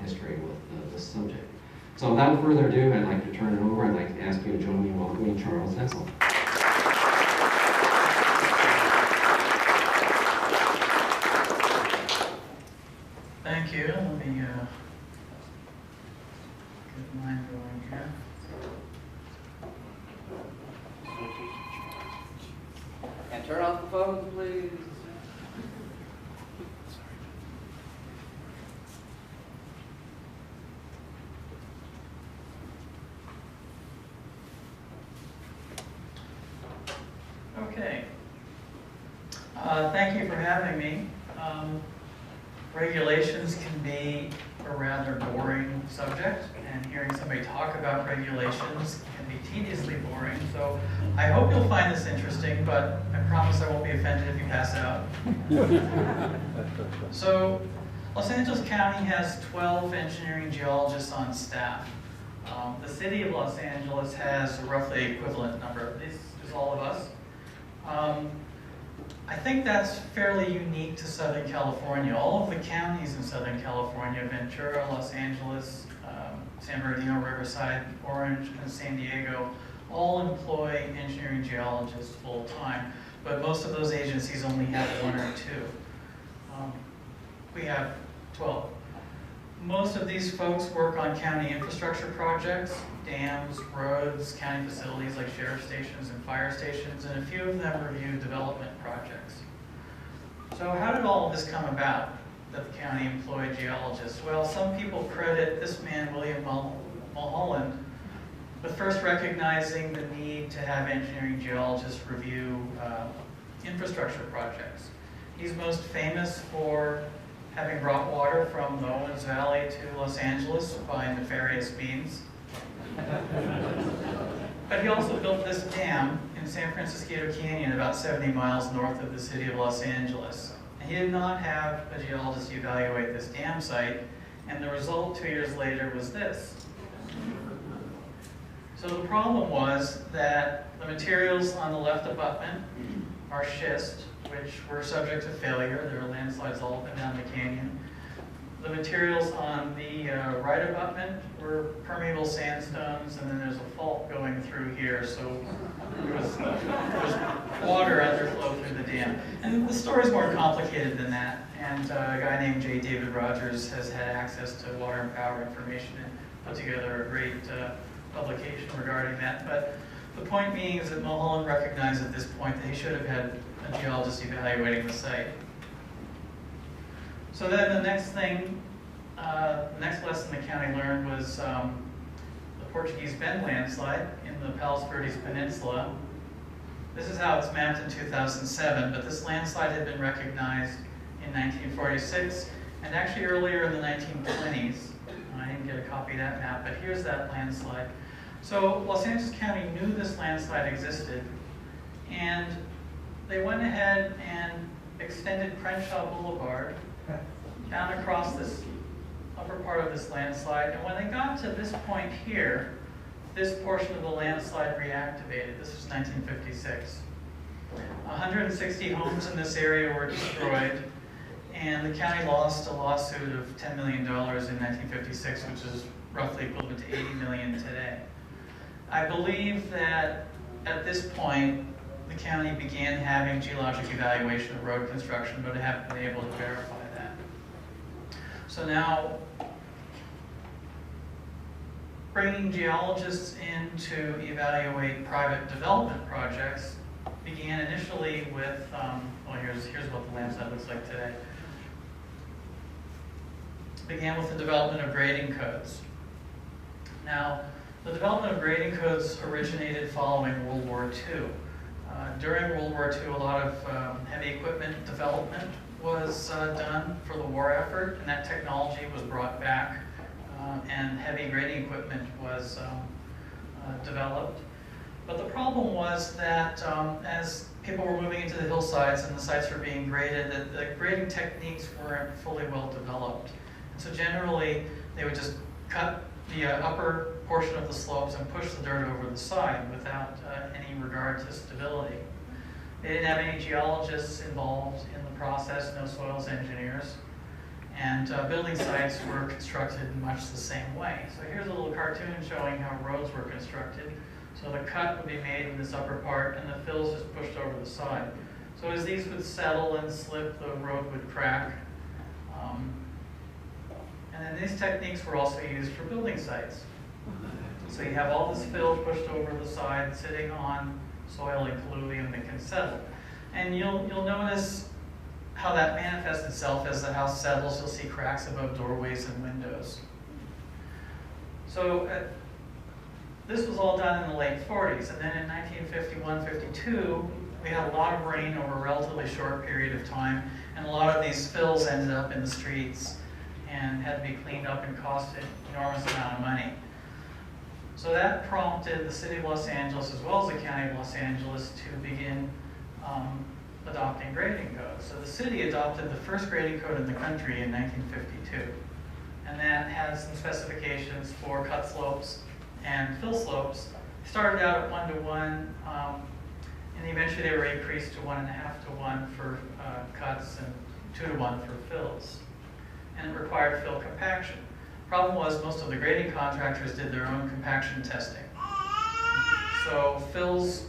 history with this subject. So without further ado, I'd like to turn it over. I'd like to ask you to join me in welcoming Charles Nessel. Thank you. Let me get mine going here. And turn off the phones, please. Okay. Thank you for having me. Regulations can be a rather boring subject, and hearing somebody talk about regulations can be tediously boring. So I hope you'll find this interesting, but I promise I won't be offended if you pass out. So Los Angeles County has 12 engineering geologists on staff. The city of Los Angeles has a roughly equivalent number. This is all of us. I think that's fairly unique to Southern California. All of the counties in Southern California, Ventura, Los Angeles, San Bernardino, Riverside, Orange, and San Diego, all employ engineering geologists full-time, but most of those agencies only have 1 or 2. We have 12. Most of these folks work on county infrastructure projects, dams, roads, county facilities like sheriff stations and fire stations, and a few of them review development projects. So how did all of this come about, that the county employed geologists? Well, some people credit this man, William Mulholland, with first recognizing the need to have engineering geologists review infrastructure projects. He's most famous for having brought water from the Owens Valley to Los Angeles by nefarious means. But he also built this dam in San Francisco Canyon, about 70 miles north of the city of Los Angeles. And he did not have a geologist evaluate this dam site, and the result 2 years later was this. So the problem was that the materials on the left abutment are schist, which were subject to failure. There are landslides all up and down the canyon. The materials on the right abutment were permeable sandstones, and then there's a fault going through here, so there was water underflow through the dam. And the story's more complicated than that, and a guy named J. David Rogers has had access to water and power information and put together a great publication regarding that. But the point being is that Mulholland recognized at this point that he should have had a geologist evaluating the site. So then the next thing, the next lesson the county learned was the Portuguese Bend landslide in the Palos Verdes Peninsula. This is how it's mapped in 2007, but this landslide had been recognized in 1946 and actually earlier in the 1920s. I didn't get a copy of that map, but here's that landslide. So Los Angeles County knew this landslide existed, and they went ahead and extended Crenshaw Boulevard down across this upper part of this landslide. And when they got to this point here, this portion of the landslide reactivated. This was 1956. 160 homes in this area were destroyed, and the county lost a lawsuit of $10 million in 1956, which is roughly equivalent to $80 million today. I believe that at this point, the county began having geologic evaluation of road construction, but I haven't been able to verify that. So now, bringing geologists in to evaluate private development projects began initially with, well, here's what the landslide looks like today. Began with the development of grading codes. Now, the development of grading codes originated following World War II. During World War II, a lot of heavy equipment development was done for the war effort, and that technology was brought back, and heavy grading equipment was developed. But the problem was that as people were moving into the hillsides and the sites were being graded, that the grading techniques weren't fully well developed. And so generally, they would just cut the upper portion of the slopes and push the dirt over the side without any regard to stability. They didn't have any geologists involved in the process, no soils engineers. And building sites were constructed in much the same way. So here's a little cartoon showing how roads were constructed. So the cut would be made in this upper part, and the fills just pushed over the side. So as these would settle and slip, the road would crack. And then these techniques were also used for building sites. So you have all this fill pushed over the side, sitting on soil and colluvium that can settle. And you'll notice how that manifests itself as the house settles. You'll see cracks above doorways and windows. So this was all done in the late 40s. And then in 1951-52, we had a lot of rain over a relatively short period of time. And a lot of these fills ended up in the streets and had to be cleaned up and cost an enormous amount of money. So that prompted the City of Los Angeles, as well as the County of Los Angeles, to begin adopting grading codes. So the city adopted the first grading code in the country in 1952. And that had some specifications for cut slopes and fill slopes. Started out at 1-to-1, and eventually they were increased to 1.5-to-1 for cuts and 2-to-1 for fills. And it required fill compaction. Problem was, most of the grading contractors did their own compaction testing. So fills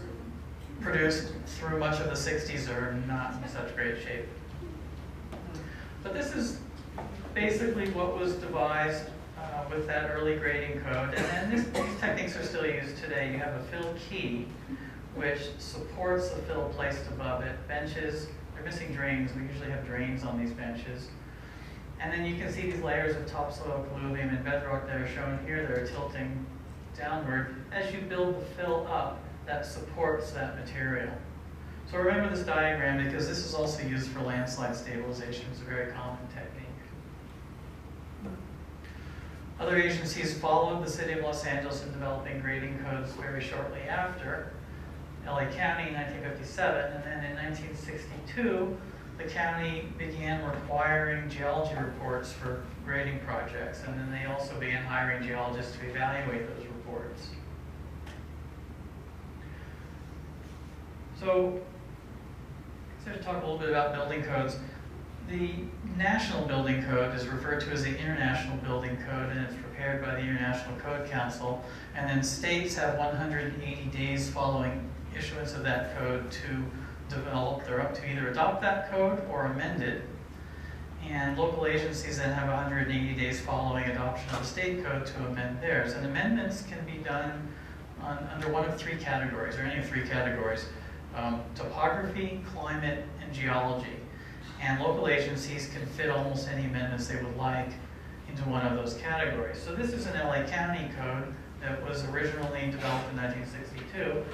produced through much of the 60s are not in such great shape. But this is basically what was devised with that early grading code. And then these techniques are still used today. You have a fill key, which supports the fill placed above it. Benches, they're missing drains. We usually have drains on these benches. And then you can see these layers of topsoil, colluvium, and bedrock that are shown here that are tilting downward. As you build the fill up, that supports that material. So remember this diagram, because this is also used for landslide stabilization. It's a very common technique. Other agencies followed the City of Los Angeles in developing grading codes very shortly after. LA County in 1957, and then in 1962, the county began requiring geology reports for grading projects, and then they also began hiring geologists to evaluate those reports. So, to talk a little bit about building codes. The National Building Code is referred to as the International Building Code, and it's prepared by the International Code Council. And then states have 180 days following issuance of that code to develop. They're up to either adopt that code or amend it. And local agencies then have 180 days following adoption of the state code to amend theirs. And amendments can be done under one of three categories, or any of three categories: topography, climate, and geology. And local agencies can fit almost any amendments they would like into one of those categories. So this is an LA County code that was originally developed in 1962,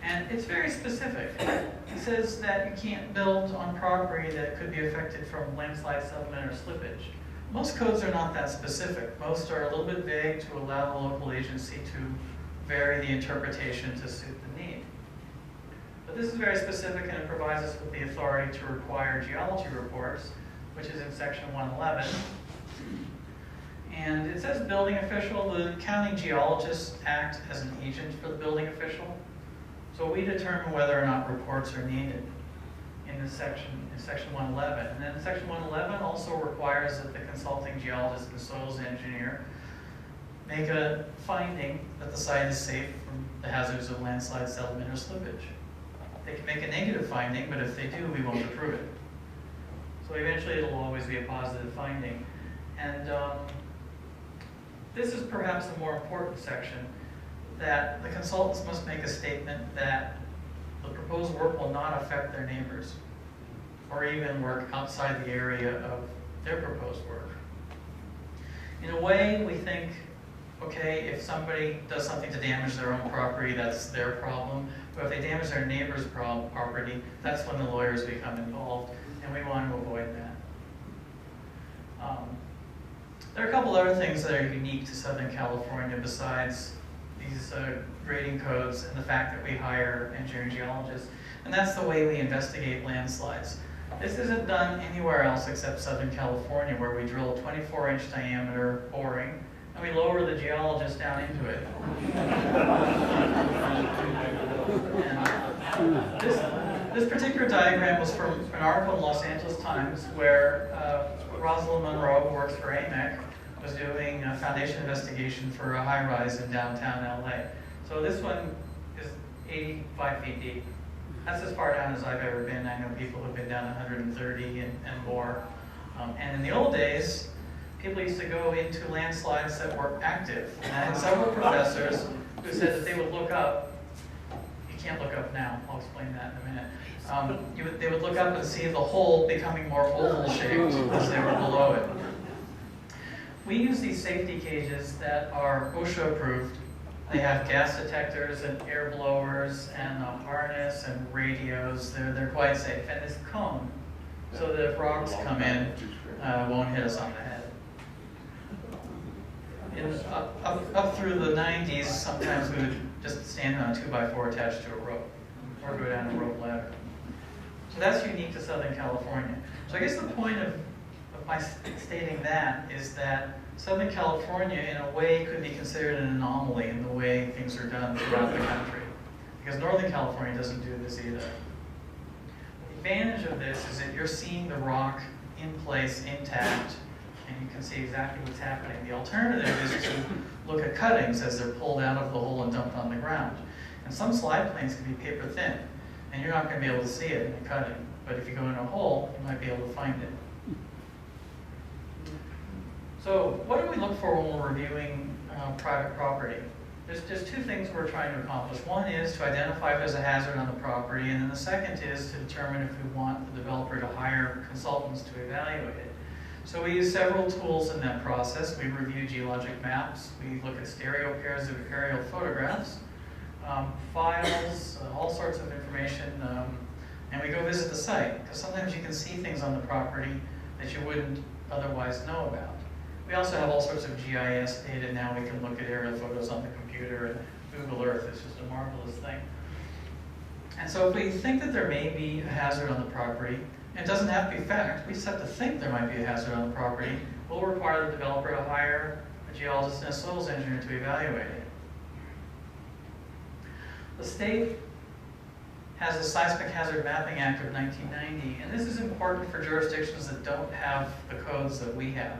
and it's very specific. It says that you can't build on property that could be affected from landslide, settlement, or slippage. Most codes are not that specific. Most are a little bit vague to allow the local agency to vary the interpretation to suit the need. But this is very specific, and it provides us with the authority to require geology reports, which is in section 111. And it says building official. The county geologists act as an agent for the building official. So we determine whether or not reports are needed in this section, in section 111. And then section 111 also requires that the consulting geologist and soils engineer make a finding that the site is safe from the hazards of landslide, settlement, or slippage. They can make a negative finding, but if they do, we won't approve it. So eventually it'll always be a positive finding. And this is perhaps the more important section, that the consultants must make a statement that the proposed work will not affect their neighbors, or even work outside the area of their proposed work. In a way, we think, okay, if somebody does something to damage their own property, that's their problem. But if they damage their neighbor's property, that's when the lawyers become involved, and we want to avoid that. There are a couple other things that are unique to Southern California besides these grading codes and the fact that we hire engineering geologists, and that's the way we investigate landslides. This isn't done anywhere else except Southern California, where we drill a 24-inch diameter boring, and we lower the geologist down into it. And this particular diagram was from an article in Los Angeles Times where Rosalind Monroe, who works for AMEC, was doing a foundation investigation for a high-rise in downtown LA. So this one is 85 feet deep. That's as far down as I've ever been. I know people who've been down 130 and more. And in the old days, people used to go into landslides that were active. And I had several professors who said that they would look up. You can't look up now. I'll explain that in a minute. They would look up and see the hole becoming more oval shaped as they were below it. We use these safety cages that are OSHA approved. They have gas detectors and air blowers and a harness and radios. They're quite safe. And this cone, so that if rocks come in, won't hit us on the head. Up through the 90s, sometimes we would just stand on a 2x4 attached to a rope or go down a rope ladder. So that's unique to Southern California. So I guess the point of my stating that is that Southern California, in a way, could be considered an anomaly in the way things are done throughout the country. Because Northern California doesn't do this either. The advantage of this is that you're seeing the rock in place, intact, and you can see exactly what's happening. The alternative is to look at cuttings as they're pulled out of the hole and dumped on the ground. And some slide planes can be paper thin, and you're not going to be able to see it in a cutting. But if you go in a hole, you might be able to find it. So what do we look for when we're reviewing private property? There's two things we're trying to accomplish. One is to identify if there's a hazard on the property, and then the second is to determine if we want the developer to hire consultants to evaluate it. So we use several tools in that process. We review geologic maps, we look at stereo pairs of aerial photographs, files, all sorts of information, and we go visit the site, because sometimes you can see things on the property that you wouldn't otherwise know about. We also have all sorts of GIS data now. We can look at aerial photos on the computer, and Google Earth is just a marvelous thing. And so if we think that there may be a hazard on the property, and it doesn't have to be fact, we just have to think there might be a hazard on the property, we'll require the developer to hire a geologist and a soils engineer to evaluate it. The state has a Seismic Hazard Mapping Act of 1990, and this is important for jurisdictions that don't have the codes that we have.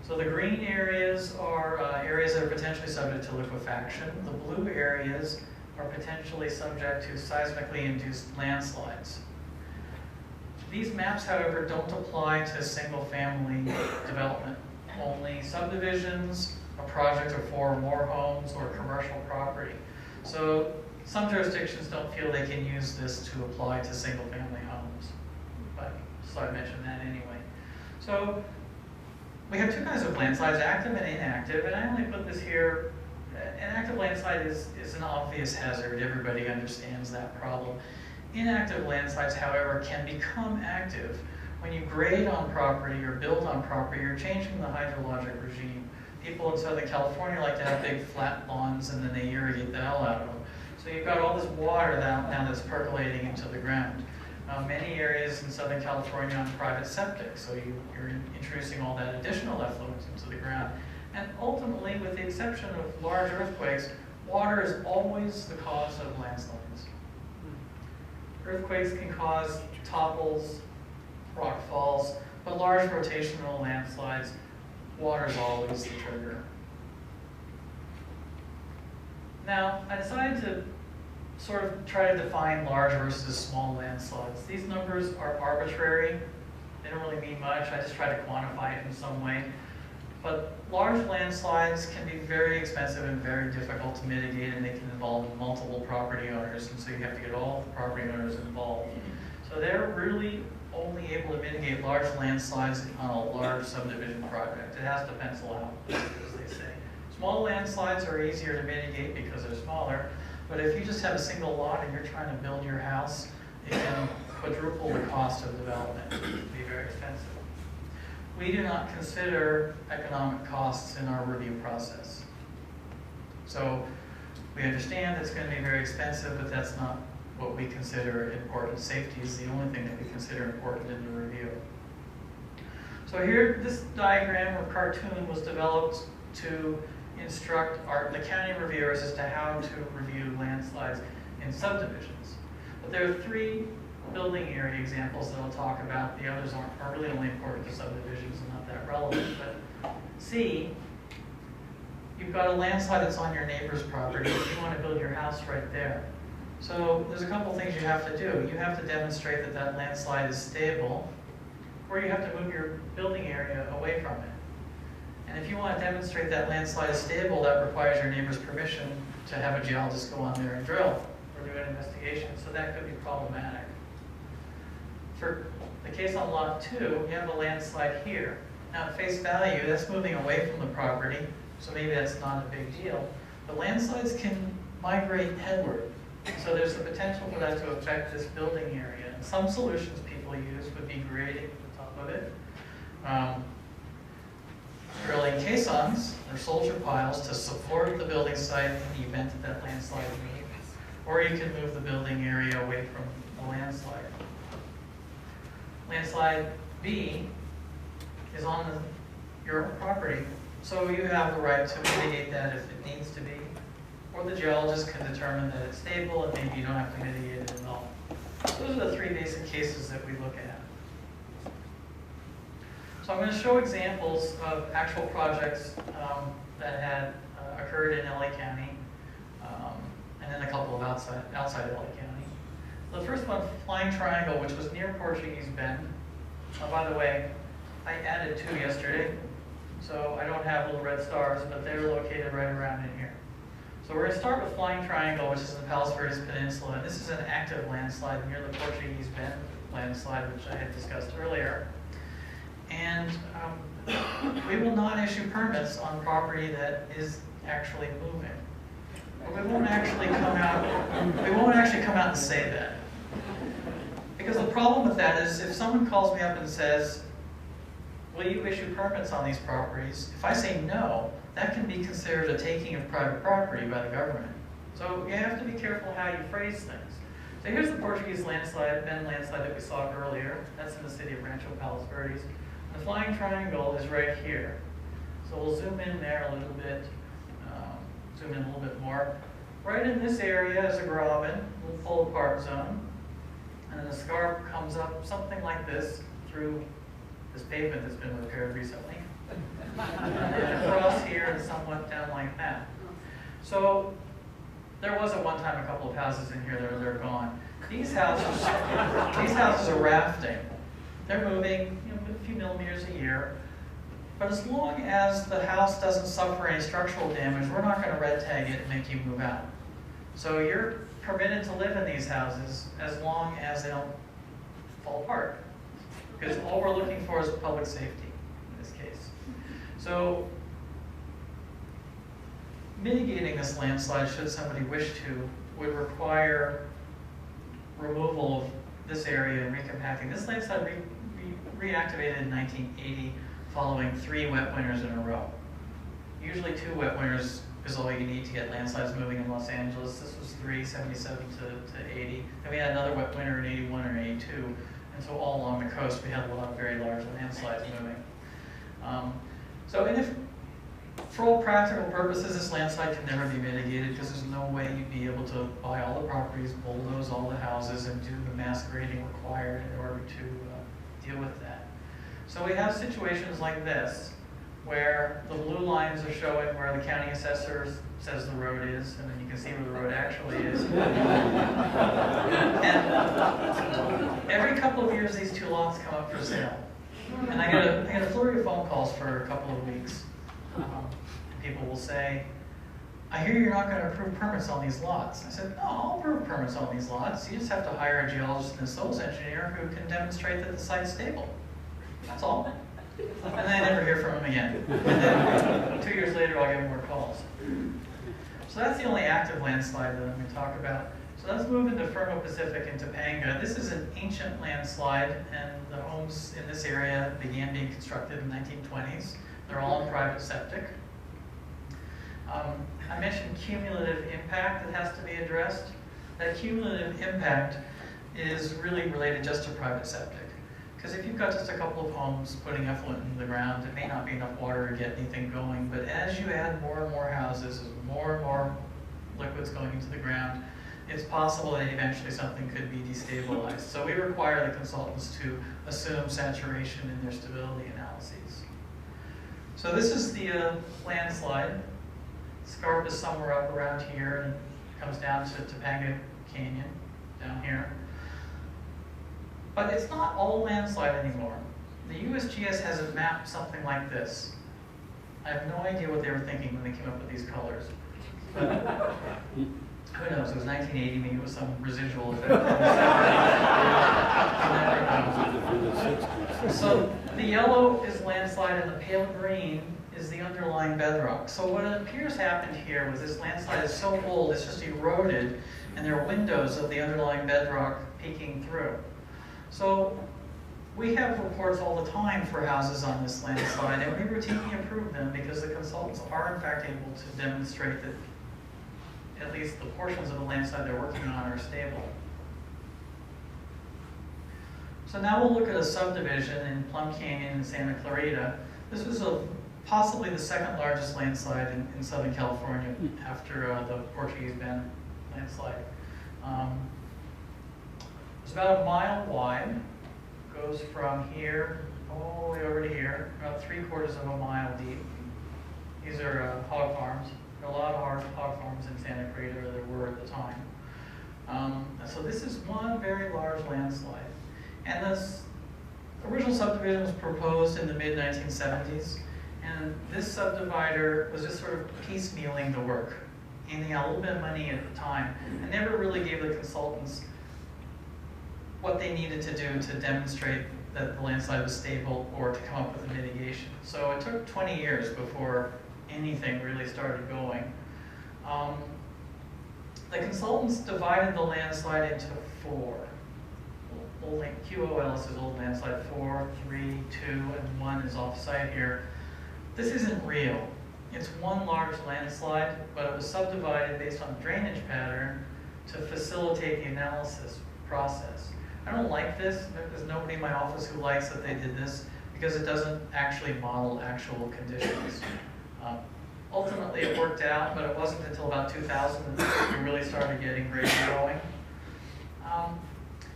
So the green areas are areas that are potentially subject to liquefaction. The blue areas are potentially subject to seismically induced landslides. These maps, however, don't apply to single-family development. Only subdivisions, a project of 4 or more homes, or commercial property. So some jurisdictions don't feel they can use this to apply to single-family homes. But so I mentioned that anyway. So we have two kinds of landslides, active and inactive, and I only put this here. An active landslide is an obvious hazard. Everybody understands that problem. Inactive landslides, however, can become active when you grade on property or build on property. You're changing the hydrologic regime. People in Southern California like to have big flat lawns, and then they irrigate the hell out of them. So you've got all this water now that's percolating into the ground. Many areas in Southern California on private septic, so you're introducing all that additional effluent into the ground. And ultimately, with the exception of large earthquakes, water is always the cause of landslides. Earthquakes can cause topples, rock falls, but large rotational landslides, water is always the trigger. Now, I decided to sort of try to define large versus small landslides. These numbers are arbitrary. They don't really mean much. I just try to quantify it in some way. But large landslides can be very expensive and very difficult to mitigate, and they can involve multiple property owners, and so you have to get all the property owners involved. So they're really only able to mitigate large landslides on a large subdivision project. It has to pencil out, as they say. Small landslides are easier to mitigate because they're smaller, but if you just have a single lot and you're trying to build your house, it can quadruple the cost of development. It can be very expensive. We do not consider economic costs in our review process. So we understand it's going to be very expensive, but that's not what we consider important. Safety is the only thing that we consider important in the review. So here, this diagram or cartoon was developed to instruct the county reviewers as to how to review landslides in subdivisions. But there are 3 building area examples that I'll talk about. The others are really only important to subdivisions and not that relevant. But C, you've got a landslide that's on your neighbor's property. You want to build your house right there. So there's a couple things you have to do. You have to demonstrate that that landslide is stable, or you have to move your building area away from it. And if you want to demonstrate that landslide is stable, that requires your neighbor's permission to have a geologist go on there and drill or do an investigation. So that could be problematic. For the case on lot 2, you have a landslide here. Now at face value, that's moving away from the property, so maybe that's not a big deal. But landslides can migrate headward. So there's the potential for that to affect this building area. And some solutions people use would be grading the top of it, drilling caissons or soldier piles to support the building site in the event that that landslide moves. Or you can move the building area away from the landslide. Landslide B is on your property, so you have the right to mitigate that if it needs to be. Or the geologist can determine that it's stable and maybe you don't have to mitigate it at all. So those are the 3 basic cases that we look at. So I'm going to show examples of actual projects that had occurred in LA County, and then a couple of outside of LA County. The first one, Flying Triangle, which was near Portuguese Bend. Oh, by the way, I added 2 yesterday, so I don't have little red stars, but they're located right around in here. So we're going to start with Flying Triangle, which is in the Palos Verdes Peninsula. And this is an active landslide near the Portuguese Bend landslide, which I had discussed earlier. And we will not issue permits on property that is actually moving. But we won't actually come out and say that. Because the problem with that is if someone calls me up and says, will you issue permits on these properties? If I say no, that can be considered a taking of private property by the government. So you have to be careful how you phrase things. So here's the Portuguese landslide, Bend landslide that we saw earlier. That's in the city of Rancho Palos Verdes. The Flying Triangle is right here. So we'll zoom in there a little bit, zoom in a little bit more. Right in this area is a graben, a little pull apart zone. And then the scarp comes up something like this through this pavement that's been repaired recently. And then across here and somewhat down like that. So there was at one time a couple of houses in here that they're gone. These houses are rafting. They're moving a few millimeters a year. But as long as the house doesn't suffer any structural damage, we're not going to red tag it and make you move out. So you're permitted to live in these houses as long as they don't fall apart. Because all we're looking for is public safety in this case. So mitigating this landslide, should somebody wish to, would require removal of this area and recompacting. This landslide reactivated in 1980 following 3 wet winters in a row. Usually 2 wet winters is all you need to get landslides moving in Los Angeles. This was 3, 77 to 80. And we had another wet winter in 81 or 82. And so all along the coast, we had a lot of very large landslides moving. For all practical purposes, this landslide can never be mitigated because there's no way you'd be able to buy all the properties, bulldoze all the houses, and do the mass grading required in order to deal with that. So we have situations like this, where the blue lines are showing where the county assessor says the road is, and then you can see where the road actually is. And every couple of years, these 2 lots come up for sale. And I get a flurry of phone calls for a couple of weeks. People will say, I hear you're not going to approve permits on these lots. I said, no, I'll approve permits on these lots. You just have to hire a geologist and a soils engineer who can demonstrate that the site's stable. That's all. And then I never hear from them again. And then 2 years later, I'll get more calls. So that's the only active landslide that I'm going to talk about. So let's move into Fermo Pacific in Topanga. This is an ancient landslide, and the homes in this area began being constructed in the 1920s. They're all in private septic. I mentioned cumulative impact that has to be addressed. That cumulative impact is really related just to private septic. Because if you've got just a couple of homes putting effluent in the ground, it may not be enough water to get anything going. But as you add more and more houses, more and more liquids going into the ground, it's possible that eventually something could be destabilized. So we require the consultants to assume saturation in their stability analyses. So this is the landslide. Scarp is somewhere up around here and comes down to Topanga Canyon down here. But it's not all landslide anymore. The USGS has it mapped something like this. I have no idea what they were thinking when they came up with these colors. But who knows? It was 1980, maybe it was some residual effect. So the yellow is landslide and the pale green is the underlying bedrock. So what appears happened here was this landslide is so old, it's just eroded, and there are windows of the underlying bedrock peeking through. So we have reports all the time for houses on this landslide, and we routinely approve them because the consultants are in fact able to demonstrate that at least the portions of the landslide they're working on are stable. So now we'll look at a subdivision in Plum Canyon in Santa Clarita. This was possibly the second largest landslide in Southern California after the Portuguese Bend landslide. It's about a mile wide, goes from here all the way over to here, about 3/4 of a mile deep. These are hog farms. There are a lot of hog farms in Santa Clarita, or there were at the time. So this is one very large landslide. And this original subdivision was proposed in the mid-1970s, and this subdivider was just sort of piecemealing the work, handing out a little bit of money at the time, and never really gave the consultants what they needed to do to demonstrate that the landslide was stable or to come up with a mitigation. So it took 20 years before anything really started going. The consultants divided the landslide into 4. QOL is old landslide 4, 3, 2, and 1 is off-site here. This isn't real. It's one large landslide, but it was subdivided based on drainage pattern to facilitate the analysis process. I don't like this. There's nobody in my office who likes that they did this because it doesn't actually model actual conditions. Ultimately, it worked out, but it wasn't until about 2000 that we really started getting grading going.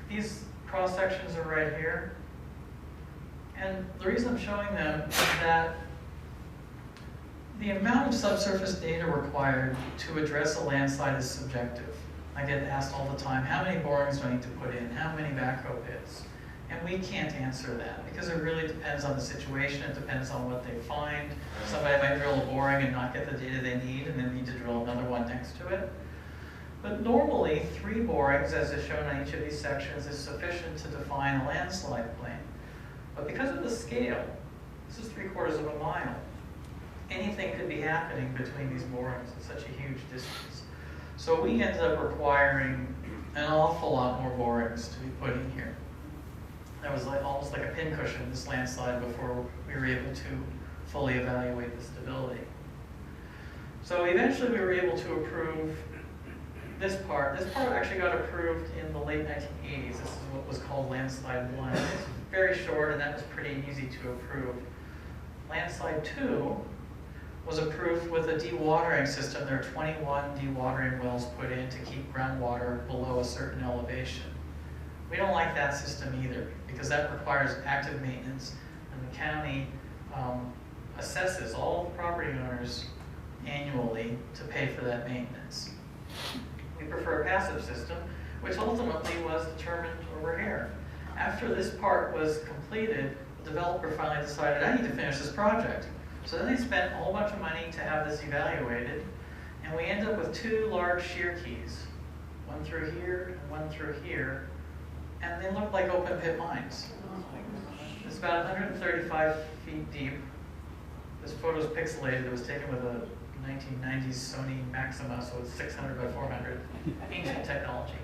These cross sections are right here. And the reason I'm showing them is that the amount of subsurface data required to address a landslide is subjective. I get asked all the time, how many borings do I need to put in? How many backhoe pits? And we can't answer that because it really depends on the situation. It depends on what they find. Somebody might drill a boring and not get the data they need and then need to drill another one next to it. But normally, 3 borings, as is shown on each of these sections, is sufficient to define a landslide plane. But because of the scale, this is 3/4 of a mile, anything could be happening between these borings at such a huge distance. So we ended up requiring an awful lot more borings to be put in here. That was almost like a pincushion, this landslide, before we were able to fully evaluate the stability. So eventually we were able to approve this part. This part actually got approved in the late 1980s. This is what was called Landslide 1. It's very short, and that was pretty easy to approve. Landslide 2 was approved with a dewatering system. There are 21 dewatering wells put in to keep groundwater below a certain elevation. We don't like that system either, because that requires active maintenance, and the county assesses all the property owners annually to pay for that maintenance. We prefer a passive system, which ultimately was determined over here. After this part was completed, the developer finally decided, I need to finish this project. So then they spent a whole bunch of money to have this evaluated, and we end up with 2 large shear keys, one through here and one through here, and they look like open pit mines. It's about 135 feet deep. This photo is pixelated. It was taken with a 1990s Sony Maxima, so it's 600 by 400, ancient technology.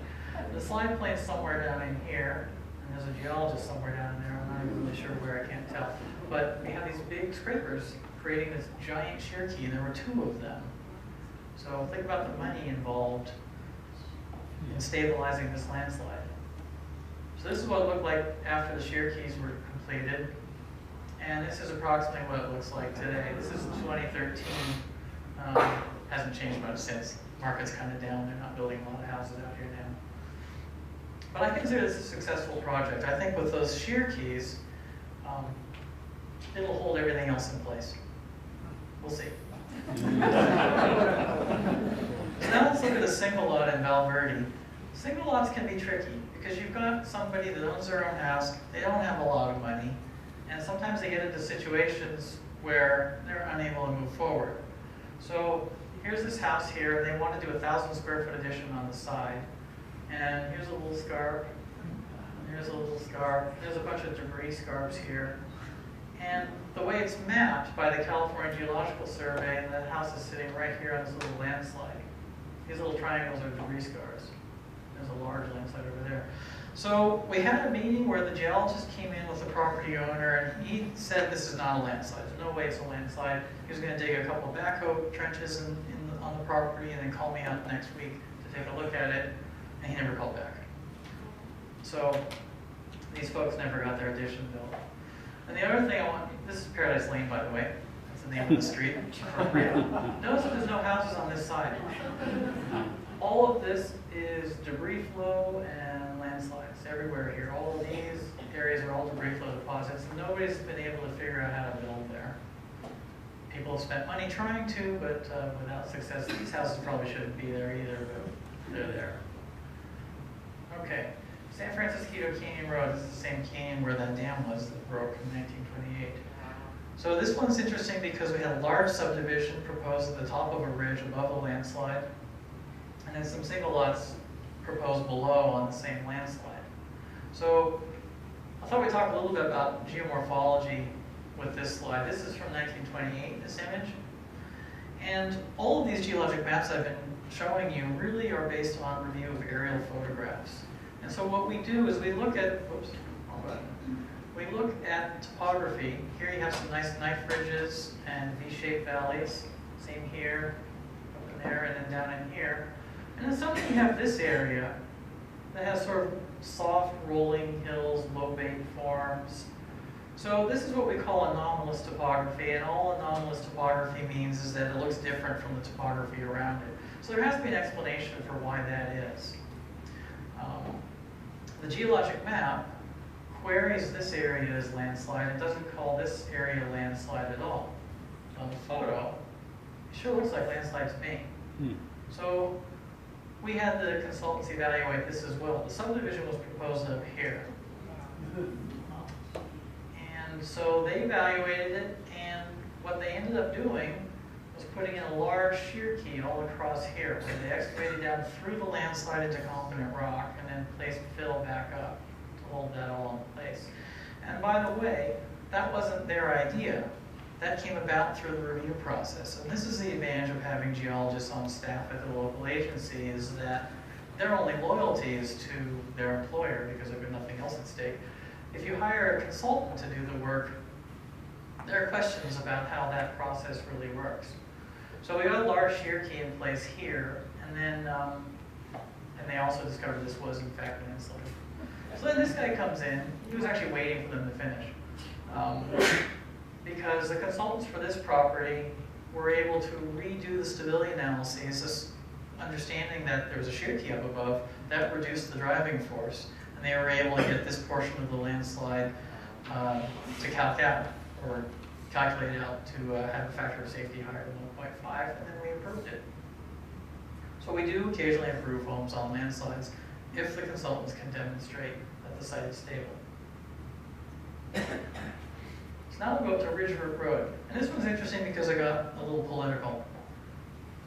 The slide plane's somewhere down in here, and there's a geologist somewhere down there. I'm not even really sure where, I can't tell. But we have these big scrapers creating this giant shear key, and there were 2 of them. So think about the money involved in stabilizing this landslide. So this is what it looked like after the shear keys were completed. And this is approximately what it looks like today. This is 2013. Hasn't changed much since. market's kind of down. They're not building a lot of houses out here now. But I consider this a successful project. I think with those shear keys, it'll hold everything else in place. We'll see. So now let's look at the single lot in Valverde. Single lots can be tricky because you've got somebody that owns their own house, they don't have a lot of money, and sometimes they get into situations where they're unable to move forward. So here's this house here, they want to do a 1,000 square foot addition on the side, and here's a little scarp, and here's a little scarp, there's a bunch of debris scarps here. And the way it's mapped by the California Geological Survey, and the house is sitting right here on this little landslide. These little triangles are debris scars. There's a large landslide over there. So we had a meeting where the geologist came in with the property owner, and he said this is not a landslide. There's no way it's a landslide. He was going to dig a couple of backhoe trenches on the property and then call me up next week to take a look at it, and he never called back. So these folks never got their addition built. And the other thing I want, this is Paradise Lane, by the way. That's the name of the street. Notice that there's no houses on this side. All of this is debris flow and landslides everywhere here. All of these areas are all debris flow deposits, and nobody's been able to figure out how to build there. People have spent money trying to, but without success. These houses probably shouldn't be there either, but they're there. Okay. San Francisco Canyon Road is the same canyon where that dam was that broke in 1928. So this one's interesting because we had a large subdivision proposed at the top of a ridge above a landslide, and then some single lots proposed below on the same landslide. So I thought we'd talk a little bit about geomorphology with this slide. This is from 1928, this image. And all of these geologic maps I've been showing you really are based on review of aerial photographs. And so what we do is we look at, we look at topography. Here you have some nice knife ridges and V-shaped valleys. Same here, up in there, and then down in here. And then suddenly you have this area that has sort of soft rolling hills, lobate forms. So this is what we call anomalous topography, and all anomalous topography means is that it looks different from the topography around it. So there has to be an explanation for why that is. The geologic map queries this area as landslide. It doesn't call this area landslide at all. On the photo, it sure looks like landslide to me. So we had the consultants evaluate this as well. The subdivision was proposed up here. And so they evaluated it, and what they ended up doing was putting in a large shear key all across here, where they excavated down through the landslide into competent rock and then placed fill back up to hold that all in place. And by the way, that wasn't their idea. That came about through the review process. And this is the advantage of having geologists on staff at the local agency, is that their only loyalty is to their employer because there's nothing else at stake. If you hire a consultant to do the work, there are questions about how that process really works. So we got a large shear key in place here, and then and they also discovered this was in fact landslide. So then this guy comes in. He was actually waiting for them to finish. Because the consultants for this property were able to redo the stability analyses, this understanding that there was a shear key up above, that reduced the driving force, and they were able to get this portion of the landslide to calc out, or calculate out to have a factor of safety higher than 1.5, and then we approved it. So we do occasionally approve homes on landslides if the consultants can demonstrate that the site is stable. So now we'll go up to Ridgebrook Road. And this one's interesting because it got a little political.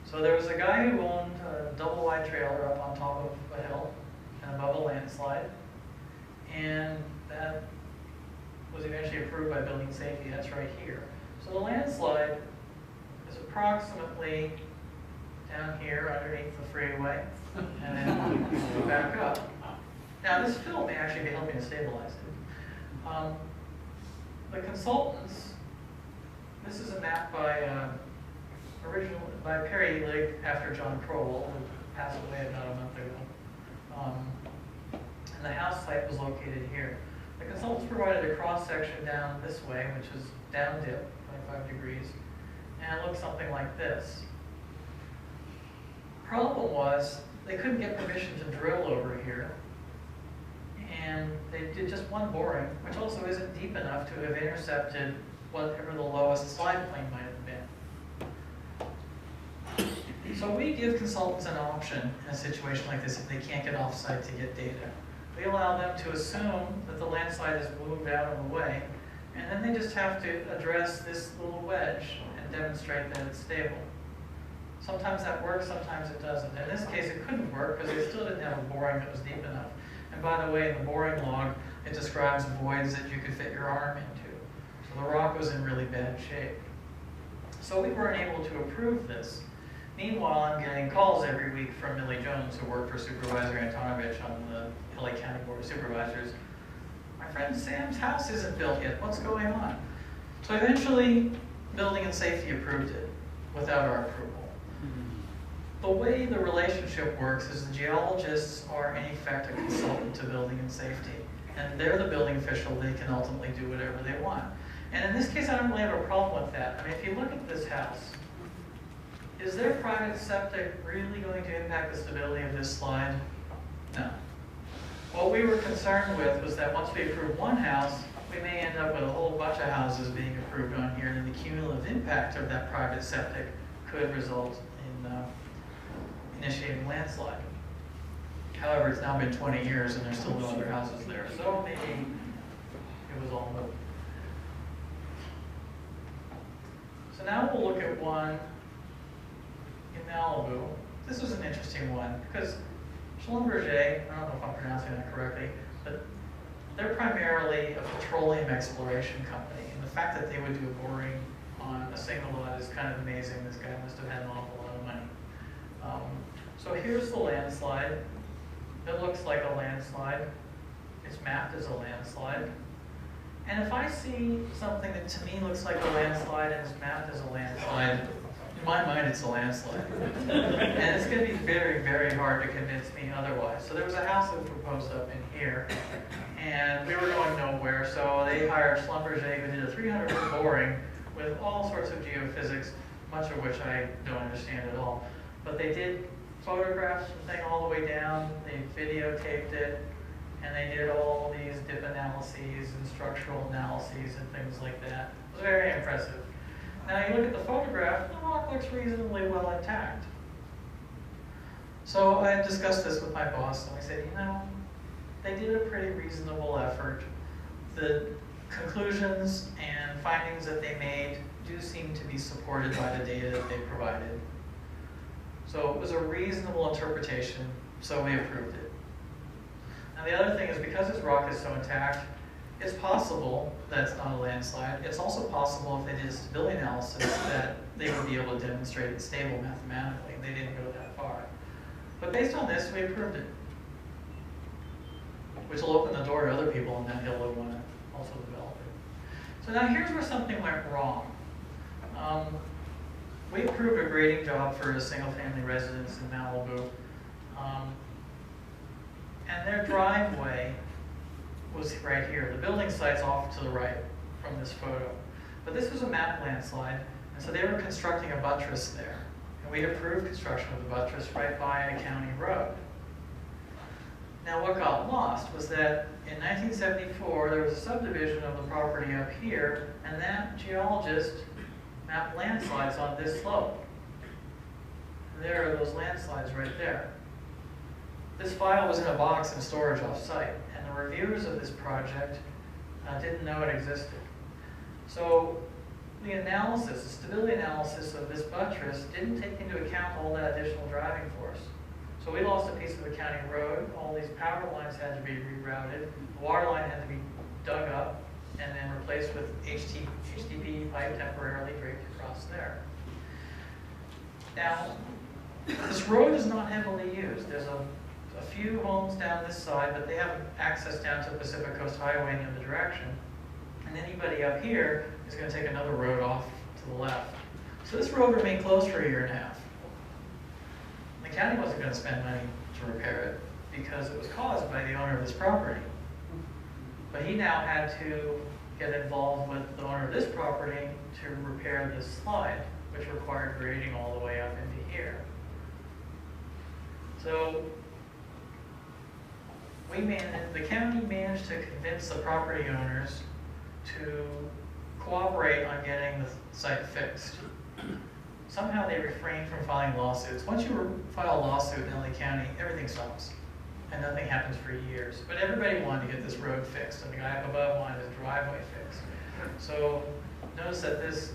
So there was a guy who owned a double-wide trailer up on top of a hill and above a landslide. And that was eventually approved by building safety. That's right here. So the landslide is approximately down here underneath the freeway and then back up. Now this fill may actually be helping to stabilize it. The consultants, this is a map by Perry Lig after John Crowell, who passed away about a month ago. And the house site was located here. The consultants provided a cross section down this way, which is down dip, 25 degrees, and it looks something like this. Problem was, they couldn't get permission to drill over here. And they did just one boring, which also isn't deep enough to have intercepted whatever the lowest slide plane might have been. So we give consultants an option in a situation like this if they can't get off-site to get data. We allow them to assume that the landslide is moved out of the way, and then they just have to address this little wedge and demonstrate that it's stable. Sometimes that works, sometimes it doesn't. In this case, it couldn't work because they still didn't have a boring that was deep enough. And by the way, in the boring log, it describes voids that you could fit your arm into. So the rock was in really bad shape. So we weren't able to approve this. Meanwhile, I'm getting calls every week from Millie Jones, who worked for Supervisor Antonovich on the LA County Board of Supervisors. My friend Sam's house isn't built yet. What's going on? So eventually, Building and Safety approved it without our approval. The way the relationship works is the geologists are in effect a consultant to Building and Safety. And they're the building official, they can ultimately do whatever they want. And in this case, I don't really have a problem with that. I mean, if you look at this house, is their private septic really going to impact the stability of this slide? No. What we were concerned with was that once we approve one house, we may end up with a whole bunch of houses being approved on here, and the cumulative impact of that private septic could result in initiating landslide. However, it's now been 20 years and there's still no other houses there, so maybe it was all moved. So now we'll look at one in Malibu. This was an interesting one because Schlumberger, I don't know if I'm pronouncing that correctly, but they're primarily a petroleum exploration company, and the fact that they would do a boring on a single lot is kind of amazing. This guy must have had an awful lot of money. So here's the landslide. It looks like a landslide. It's mapped as a landslide. And if I see something that to me looks like a landslide and is mapped as a landslide, in my mind it's a landslide. And it's going to be very, very hard to convince me otherwise. So there was a house that was proposed up in here, and we were going nowhere, so they hired Schlumberger, who did a 300-foot boring with all sorts of geophysics, much of which I don't understand at all. But they did photographs the thing all the way down, they videotaped it, and they did all these dip analyses and structural analyses and things like that. It was very impressive. Now you look at the photograph, the rock looks reasonably well intact. So I discussed this with my boss, and we said, you know, they did a pretty reasonable effort. The conclusions and findings that they made do seem to be supported by the data that they provided. So it was a reasonable interpretation, so we approved it. Now the other thing is, because this rock is so intact, it's possible that it's not a landslide. It's also possible if they did a stability analysis that they would be able to demonstrate it's stable mathematically. They didn't go that far. But based on this, we approved it, which will open the door to other people on that hill who want to also develop it. So now here's where something went wrong. We approved a grading job for a single-family residence in Malibu, and their driveway was right here. The building site's off to the right from this photo. But this was a map landslide, and so they were constructing a buttress there. And we approved construction of the buttress right by a county road. Now what got lost was that in 1974, there was a subdivision of the property up here, and that geologist mapped landslides on this slope. And there are those landslides right there. This file was in a box in storage off-site, and the reviewers of this project didn't know it existed. So the analysis, the stability analysis of this buttress didn't take into account all that additional driving force. So we lost a piece of the county road, all these power lines had to be rerouted, the water line had to be dug up, and then replaced with HDPE pipe temporarily draped across there. Now, this road is not heavily used. There's a few homes down this side, but they have access down to the Pacific Coast Highway in the other direction. And anybody up here is going to take another road off to the left. So this road remained closed for a year and a half. The county wasn't going to spend money to repair it because it was caused by the owner of this property. But he now had to get involved with the owner of this property to repair this slide, which required grading all the way up into here. So the county managed to convince the property owners to cooperate on getting the site fixed. Somehow they refrained from filing lawsuits. Once you file a lawsuit in LA County, everything stops and nothing happens for years. But everybody wanted to get this road fixed, and the guy up above wanted his driveway fixed. So notice that this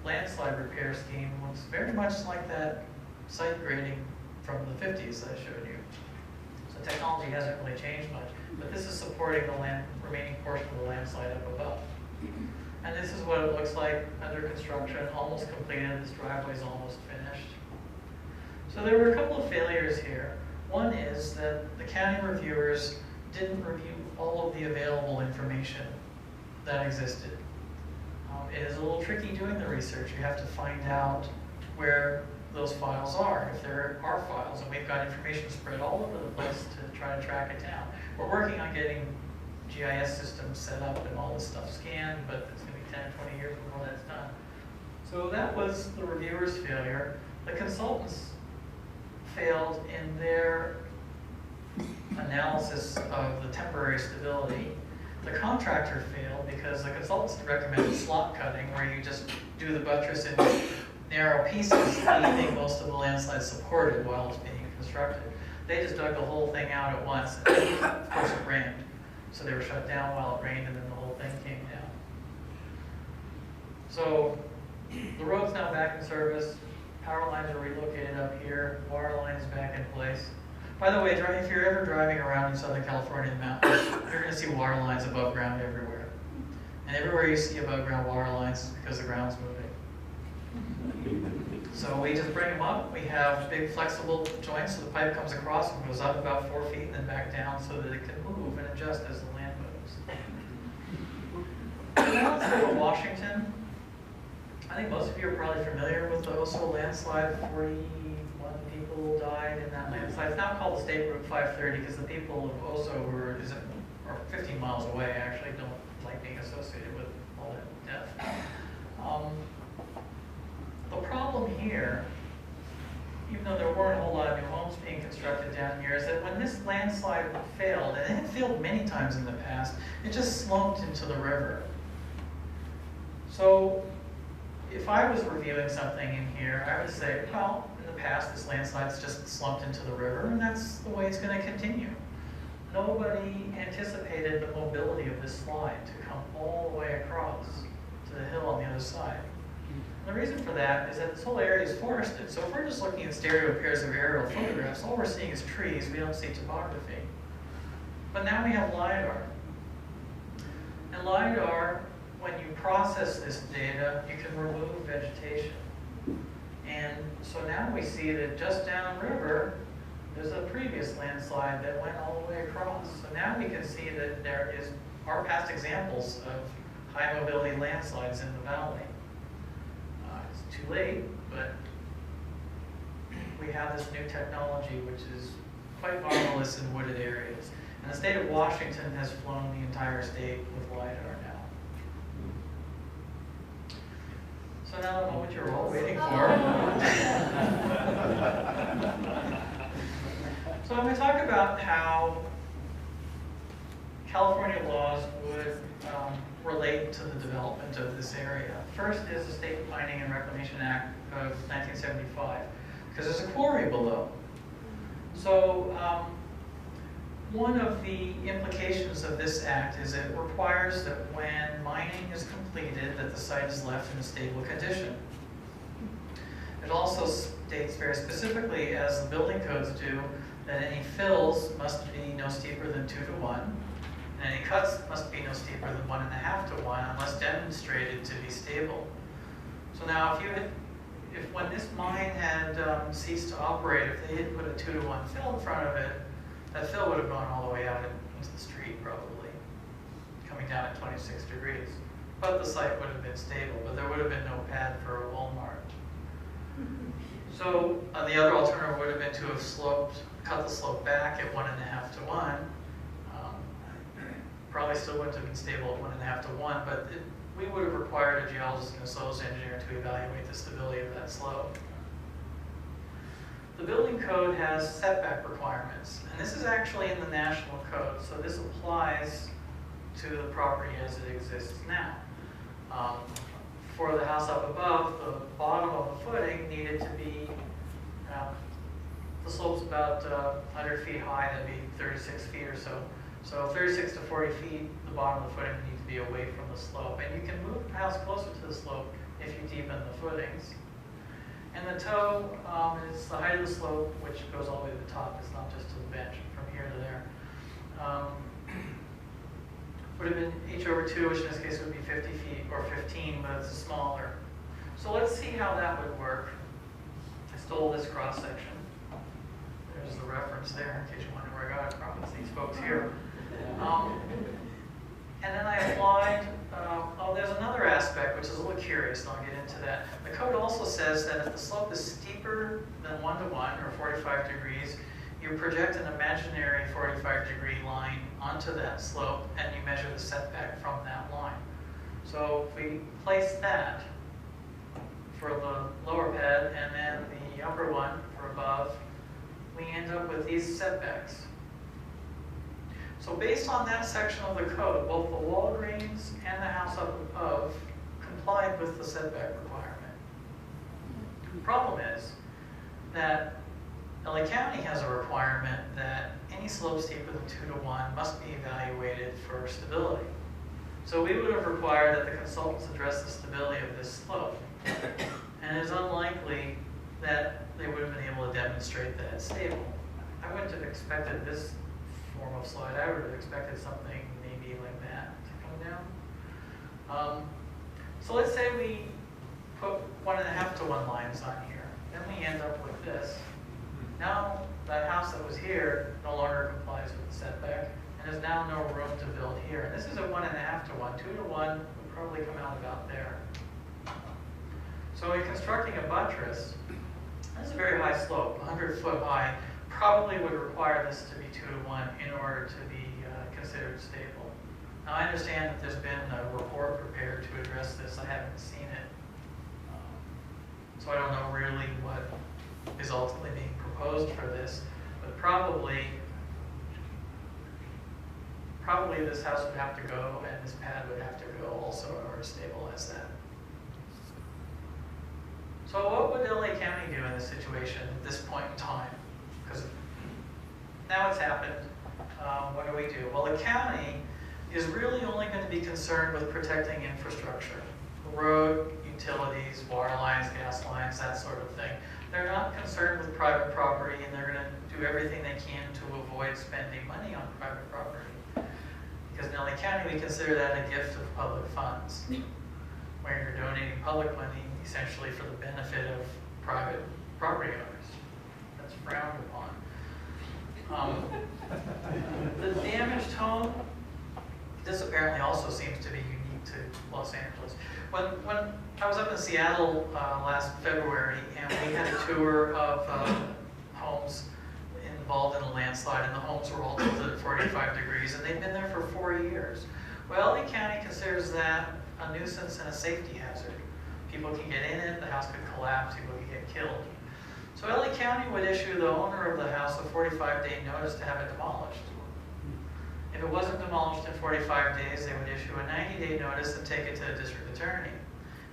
landslide repair scheme was very much like that site grading from the 50s that I showed you. So technology hasn't really changed much, but this is supporting the remaining portion of the landslide up above. And this is what it looks like under construction, almost completed. This driveway is almost finished. So there were a couple of failures here. One is that the county reviewers didn't review all of the available information that existed. It is a little tricky doing the research. You have to find out where those files are, if there are files, and we've got information spread all over the place to try to track it down. We're working on getting GIS systems set up and all this stuff scanned, but it's going to be 10 or 20 years before that's done. So that was the reviewer's failure. The consultants failed in their analysis of the temporary stability. The contractor failed because the consultants recommended slot cutting, where you just do the buttress in narrow pieces, leaving most of the landslide supported while it's being constructed. They just dug the whole thing out at once, and of course it rained. So they were shut down while it rained, and then the whole thing came down. So the road's now back in service. Power lines are relocated up here. Water line is back in place. By the way, if you're ever driving around in Southern California in the mountains, you're going to see water lines above ground everywhere. And everywhere you see above ground water lines, it's because the ground's moving. So we just bring them up. We have big flexible joints, so the pipe comes across and goes up about 4 feet and then back down so that it can move and adjust as the land moves. So now let's go to Washington. I think most of you are probably familiar with the Oso landslide. 41 people died in that landslide. It's now called the State Route 530 because the people of Oso, who are 15 miles away, actually don't like being associated with all that death. The problem here, even though there weren't a whole lot of new homes being constructed down here, is that when this landslide failed, and it had failed many times in the past, it just slumped into the river. So if I was reviewing something in here, I would say, well, in the past this landslide's just slumped into the river, and that's the way it's going to continue. Nobody anticipated the mobility of this slide to come all the way across to the hill on the other side. And the reason for that is that this whole area is forested. So if we're just looking at stereo pairs of aerial photographs, all we're seeing is trees. We don't see topography. But now we have LiDAR. And LiDAR, when you process this data, you can remove vegetation. And so now we see that just downriver, there's a previous landslide that went all the way across. So now we can see that there are past examples of high mobility landslides in the valley. It's too late, but we have this new technology which is quite marvelous in wooded areas. And the state of Washington has flown the entire state with LiDAR now. So now I know what you're all waiting for. So I'm going to talk about how California laws would relate to the development of this area. First is the State Mining and Reclamation Act of 1975, because there's a quarry below. So one of the implications of this act is it requires that when mining is completed, that the site is left in a stable condition. It also states very specifically, as the building codes do, that any fills must be no steeper than 2 to 1, and any cuts must be no steeper than 1.5 to 1 unless demonstrated to be stable. So now if when this mine had ceased to operate, if they had put a 2 to 1 fill in front of it, that fill would have gone all the way out into the street probably, coming down at 26 degrees. But the site would have been stable, but there would have been no pad for a Walmart. So the other alternative would have been to have cut the slope back at 1.5 to 1. Probably still wouldn't have been stable at 1.5 to 1, but we would have required a geologist and a soils engineer to evaluate the stability of that slope. the building code has setback requirements, and this is actually in the national code, so this applies to the property as it exists now. For the house up above, the bottom of the footing needed to be, the slope's about 100 feet high, that'd be 36 feet or so. So 36 to 40 feet, the bottom of the footing needs to be away from the slope. And you can move the house closer to the slope if you deepen the footings. And the toe is the height of the slope, which goes all the way to the top. It's not just to the bench, from here to there. Would have been h/2, which in this case would be 50 feet, or 15, but it's smaller. So let's see how that would work. I stole this cross section. There's the reference there, in case you wonder where I got it from. It's these folks here. And then I applied, there's another aspect which is a little curious, and I'll get into that. The code also says that if the slope is steeper than 1 to 1, or 45 degrees, you project an imaginary 45-degree line onto that slope, and you measure the setback from that line. So if we place that for the lower bed, and then the upper one for above, we end up with these setbacks. So based on that section of the code, both the Walgreens and the house up above complied with the setback requirement. The problem is that LA County has a requirement that any slope steeper than 2 to 1 must be evaluated for stability. So we would have required that the consultants address the stability of this slope. And it's unlikely that they would have been able to demonstrate that it's stable. I wouldn't have expected this form of slide. I would have expected something maybe like that to come down. So let's say we put 1.5 to 1 lines on here. Then we end up with this. Now that house that was here no longer complies with the setback, and there's now no room to build here. And this is a 1.5 to 1. 2 to 1 would probably come out about there. So in constructing a buttress, this is a very high slope, 100 foot high, probably would require this to be 2 to 1 in order to be considered stable. Now I understand that there's been a report prepared to address this. I haven't seen it. So I don't know really what is ultimately being proposed for this, but probably this house would have to go, and this pad would have to go also in order to stabilize that. So what would LA County do in this situation at this point in time? Because now it's happened. What do we do? Well, the county is really only going to be concerned with protecting infrastructure. Road, utilities, water lines, gas lines, that sort of thing. They're not concerned with private property, and they're going to do everything they can to avoid spending money on private property. Because in LA County, we consider that a gift of public funds, where you're donating public money essentially for the benefit of private property owners. That's frowned upon. The damaged home, this apparently also seems to be unique to Los Angeles. When I was up in Seattle last February, and we had a tour of homes involved in a landslide, and the homes were all tilted at 45 degrees, and they've been there for 4 years. Well, LA County considers that a nuisance and a safety hazard. People can get in it, the house could collapse, people could get killed. So LA County would issue the owner of the house a 45-day notice to have it demolished. If it wasn't demolished in 45 days, they would issue a 90-day notice and take it to the district attorney.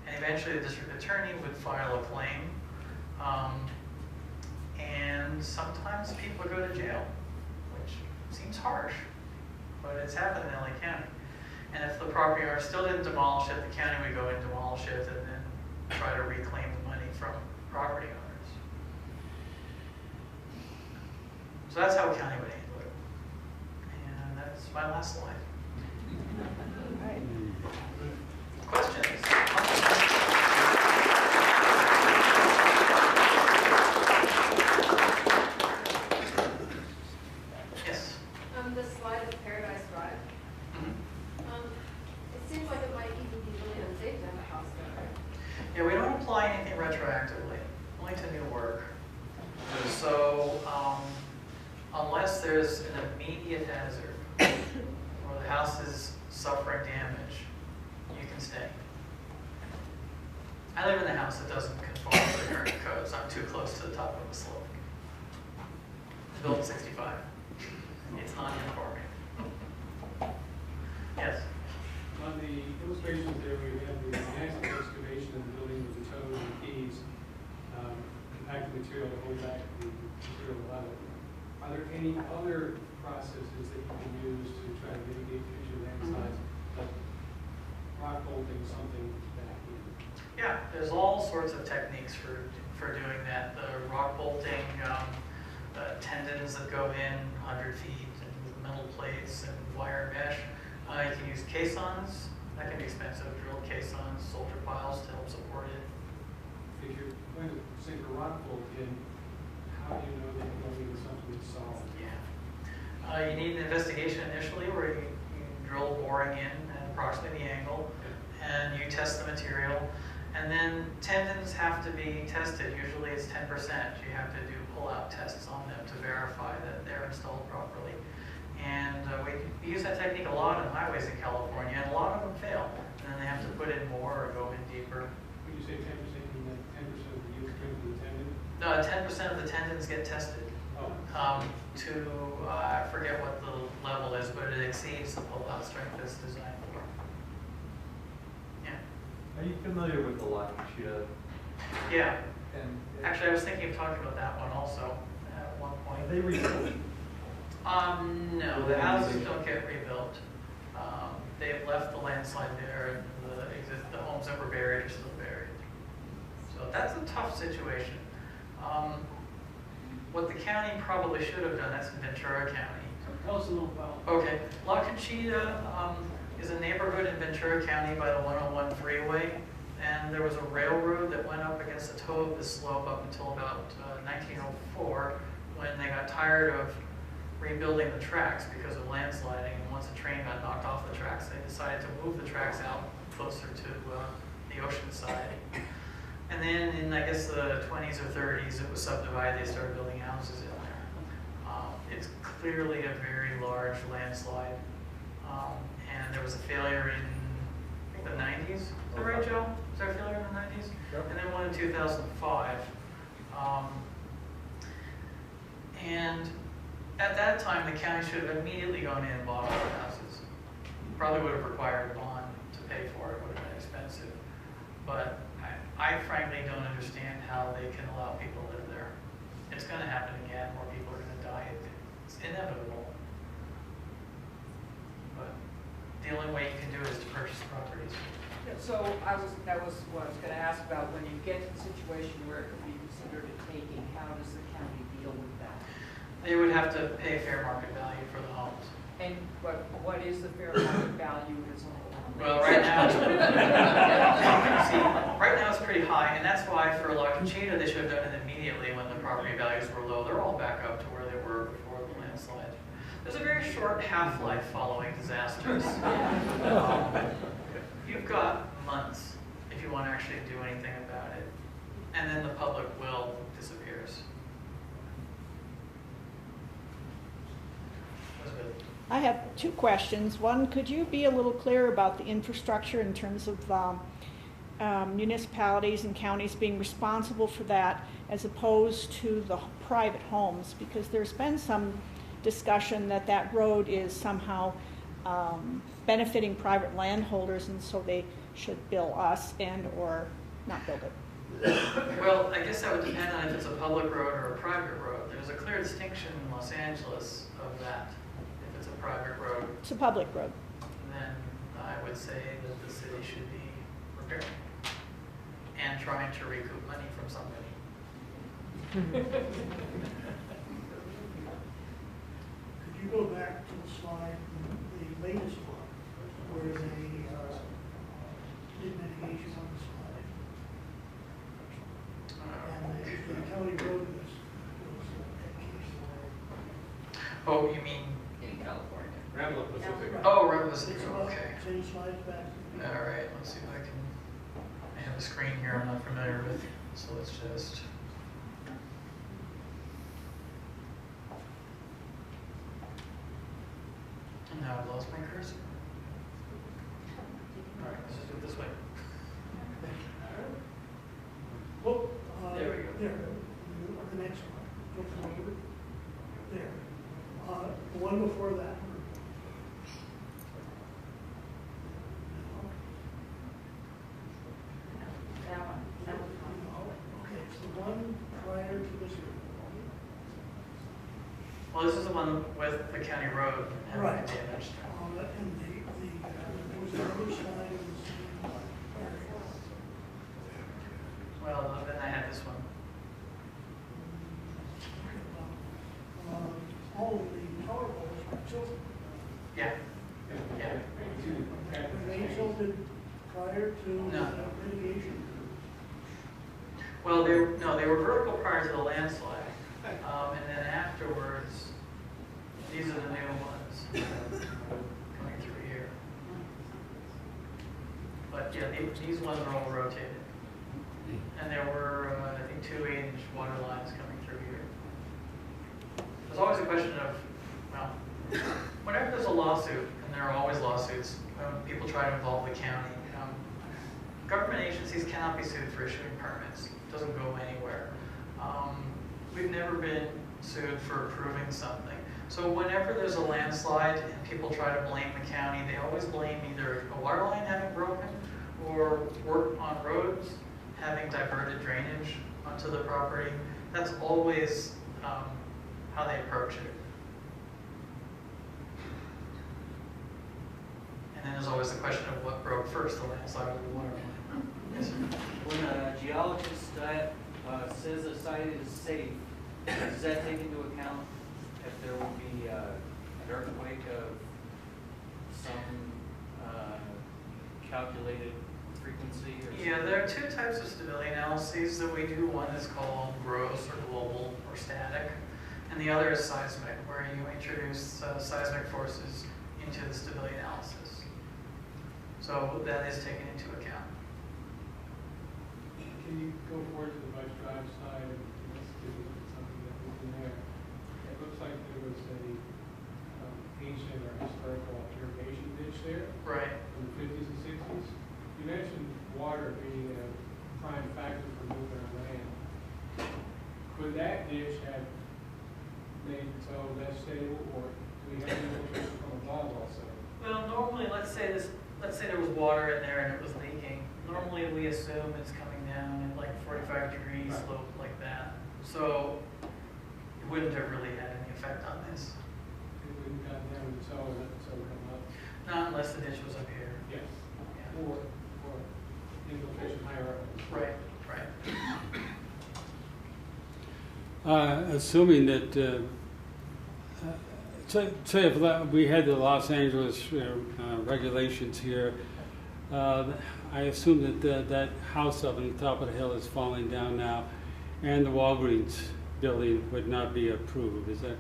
And eventually the district attorney would file a claim. And sometimes people go to jail, which seems harsh, but it's happened in LA County. And if the property owner still didn't demolish it, the county would go and demolish it and then try to reclaim the money from property owners. So that's how a county would handle it. And that's my last slide. Questions? Yes? The slide of Paradise Drive. It seems like it might even be really unsafe to have a house there. Yeah, we don't apply anything retroactively, only to new work. So, unless there's an immediate hazard, or the house is suffering damage, you can stay. I live in a house that doesn't conform to the current codes. I'm too close to the top of the slope. built in 65. It's not in for me. Yes? On the illustrations there, we have the massive excavation of the building with the toes and keys, compacted material to hold back the material above it. Are there any other processes that you can use to try to mitigate future landslides, like rock bolting something back in? Yeah, there's all sorts of techniques for doing that. The rock bolting, tendons that go in 100 feet and with metal plates and wire mesh. You can use caissons. That can be expensive. Drilled caissons, soldier piles to help support it. If you're going to sink a rock bolt in, how do you know that you're going into something that's solid? Yeah. You need an investigation initially where you drill boring in at approximately the angle, and you test the material. And then tendons have to be tested. Usually it's 10%. You have to do pull-out tests on them to verify that they're installed properly. And we use that technique a lot on highways in California, and a lot of them fail. And then they have to put in more or go in deeper. Would you say 10%, you mean that 10% of the use strength of the tendon? 10% of the tendons get tested. Oh. I forget what the level is, but it exceeds the pull-out strength that's designed for. Yeah. Are you familiar with the La Conchita? Yeah. And Actually, I was thinking of talking about that one also at one point. are they rebuilt? No, the houses don't get rebuilt. They've left the landslide there, and the homes that were buried are still buried. So that's a tough situation. What the county probably should have done, that's in Ventura County. Tell us a little about. Okay, La Conchita is a neighborhood in Ventura County by the 101 freeway, and there was a railroad that went up against the toe of the slope up until about 1904, when they got tired of rebuilding the tracks because of landsliding, and once a train got knocked off the tracks, they decided to move the tracks out closer to the ocean side. And then in, I guess, the 20s or 30s, it was subdivided. They started building houses in there. It's clearly a very large landslide. And there was a failure in, I think, the 90s. Is that right, Joe? Was there a failure in the 90s? Yep. And then one in 2005. And at that time, the county should have immediately gone in and bought all the houses. Probably would have required a bond to pay for it. Would have been expensive. But I frankly don't understand how they can allow people to live there. It's going to happen again. More people are going to die. It's inevitable. But the only way you can do it is to purchase properties. Yeah, so that was what I was going to ask about. When you get to the situation where it could be considered a taking, how does the county deal with that? They would have to pay fair market value for the homes. And what is the fair market value of its own? Well, right now, right now it's pretty high, and that's why for La Conchita they should have done it immediately when the property values were low. They're all back up to where they were before the landslide. There's a very short half-life following disasters. You've got months if you want to actually do anything about it, and then the public will disappears. Elizabeth. I have two questions. One, could you be a little clearer about the infrastructure in terms of municipalities and counties being responsible for that as opposed to the private homes? Because there's been some discussion that that road is somehow benefiting private landholders, and so they should bill us and or not build it. Well, I guess that would depend on if it's a public road or a private road. There's a clear distinction in Los Angeles of that. If it's a private road, It's a public road. then I would say that the city should be repairing and trying to recoup money from somebody. Could you go back to the slide, the latest one, where they did mitigation on the slide? And the county road was Oh, you mean, In California. Ramblin' Pacific. oh, Road was, It's okay. Same slides back. All right, let's see if I can, I have a screen here I'm not familiar with, so let's just. Now I've lost my cursor. All right, let's just do it this way. Well, There we go. There, the next one. Go forward. There. one before that? That one, that was one. No. Okay, it's the one prior to this one. Well, this is the one with the county road having Right. been damaged. And there was another slide in the same area. Well, then I had this one. Oh, the power poles were tilted. Yeah. Yeah. Were they tilted prior to No. mitigation? Well, they were vertical prior to the landslide. And then afterwards, these are the new ones coming through here. But yeah, these ones are all rotated. And there were, I think, 2 8-inch water lines coming through here. There's always a question of, well, whenever there's a lawsuit, and there are always lawsuits, people try to involve the county. Government agencies cannot be sued for issuing permits. It doesn't go anywhere. We've never been sued for approving something. So whenever there's a landslide and people try to blame the county, they always blame either a water line having broken or work on roads having diverted drainage onto the property. That's always how they approach it. And then there's always the question of what broke first, the landslide or the water line. Yes, sir. When a geologist says a site is safe, does that take into account if there will be an earthquake of some calculated frequency? Or Yeah, there are 2 types of stability analyses that we do. One is called gross or global or static, and the other is seismic, where you introduce seismic forces into the stability analysis. So that is taken into account. Can you go forward to the Vice Drive side and let's take a look at something that was in there? It looks like there was a ancient or historical irrigation ditch there Right. from the 50s and 60s. You mentioned water being a prime factor for moving our land. Could that ditch have made it so less stable, or do we have any location from above also? Well, normally, let's say there was water in there and it was leaking. Normally, we assume it's coming down at like 45 degrees Right. slope like that. So it wouldn't have really had any effect on this. It wouldn't got down and so let the so come up? Not unless the ditch was up here. Yes. Yeah. Or infiltration higher up. Right, right. Assuming that, say if we had the Los Angeles regulations here, I assume that that house up on the top of the hill is falling down now, and the Walgreens building would not be approved. Is that,